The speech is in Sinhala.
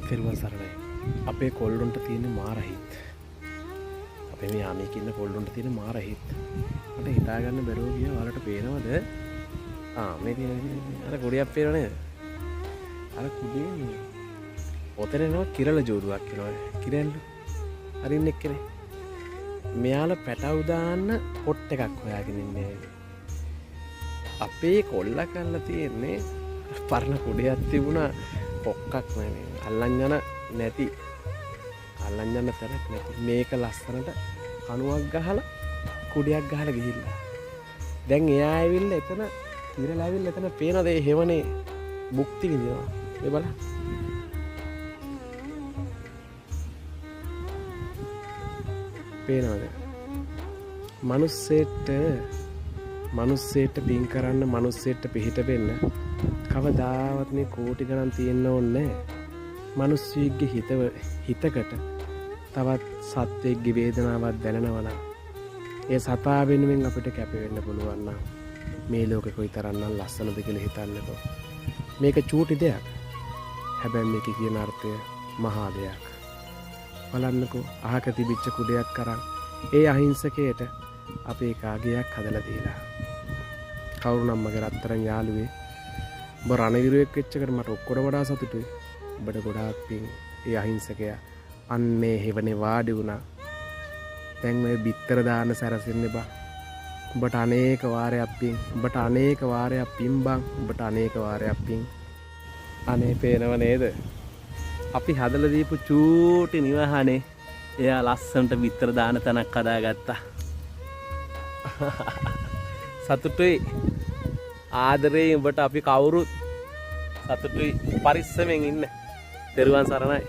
තෙරුවන් සරණයි. අපේ කොල්ලොන්ට තියෙන මාරහිත්. අපේ මේ යාමේක ඉන්න කොල්ලොන්ට තියෙන මාරහිත්. මට හිතාගන්න බැරුව ගියා. ඔයාලට පේනවද? මේක අර කුඩියක් පේනව නේද? අර කුඩියේ ඔතන එනවා කිරල ජෝඩුවක් කියලා. කිරල්ලු. අරින්න එක්කනේ. මෙයාලා පැටවු දාන්න පොට් එකක් හොයාගෙන ඉන්නේ. අපේ කොල්ලා කරලා තියෙන්නේ පරණ කුඩයක් තිබුණා පොක්කක් නෙමෙයි. අල්ලන් යන නැති. අල්ලන් යන තරක් නැති. මේක ලස්සනට කණුවක් ගහලා කුඩයක් ගහලා ගිහිල්ලා. දැන් එයා ඇවිල්ලා එතන ඉරලා ඇවිල්ලා එතන පේනද ඒ හේවනේ මුක්ති විඳිනවා. මේ බලන්න. පේනවද? මිනිස්සෙට පින් කරන්න මිනිස්සෙට පිහිට වෙන්න කවදාවත් මේ කෝටි ගණන් තියෙන්න ඕනේ නැහැ. මිනිස්සෙක්ගේ හිතකට තවත් සත්වෙක්ගේ වේදනාවක් දැනෙනවා නම් ඒ සතා වෙනුවෙන් අපිට කැප වෙන්න පුළුවන් නම් මේ ලෝකෙ කොයිතරම්නම් ලස්සනද කියලා හිතන්නකෝ. මේක චූටි දෙයක්. හැබැයි මේකේ කියන අර්ථය මහා දෙයක්. බලන්නකෝ අහක තිබිච්ච කුඩයක් කරන් ඒ අහිංසකයට අපේ කාගයක් හදලා දීලා. කවුරුනම් මගේ රත්තරන් යාළුවේ ඔබ රණවිරුවෙක් වෙච්ච එකට මට ඔක්කොට වඩා සතුටුයි. ඔබට ගොඩාක් පිං. ඒ අහිංසකයා අන්නේ හෙවනේ වාඩි වුණා. දැන් ඔය බිත්තර දාන්න සැරසෙන්න බා. ඔබට අනේක වාරයක් පිං. ඔබට අනේක වාරයක් පිං බං. ඔබට අනේක වාරයක් පිං. අනේ පේනව නේද? අපි හදලා දීපු චූටි නිවහනේ එයා ලස්සනට බිත්තර දාන තැනක් හදාගත්තා. සතුටුයි. ආදරේ උඹට අපි කවුරුත් සතුටුයි. පරිස්සමෙන් ඉන්න. තෙරුවන් සරණයි.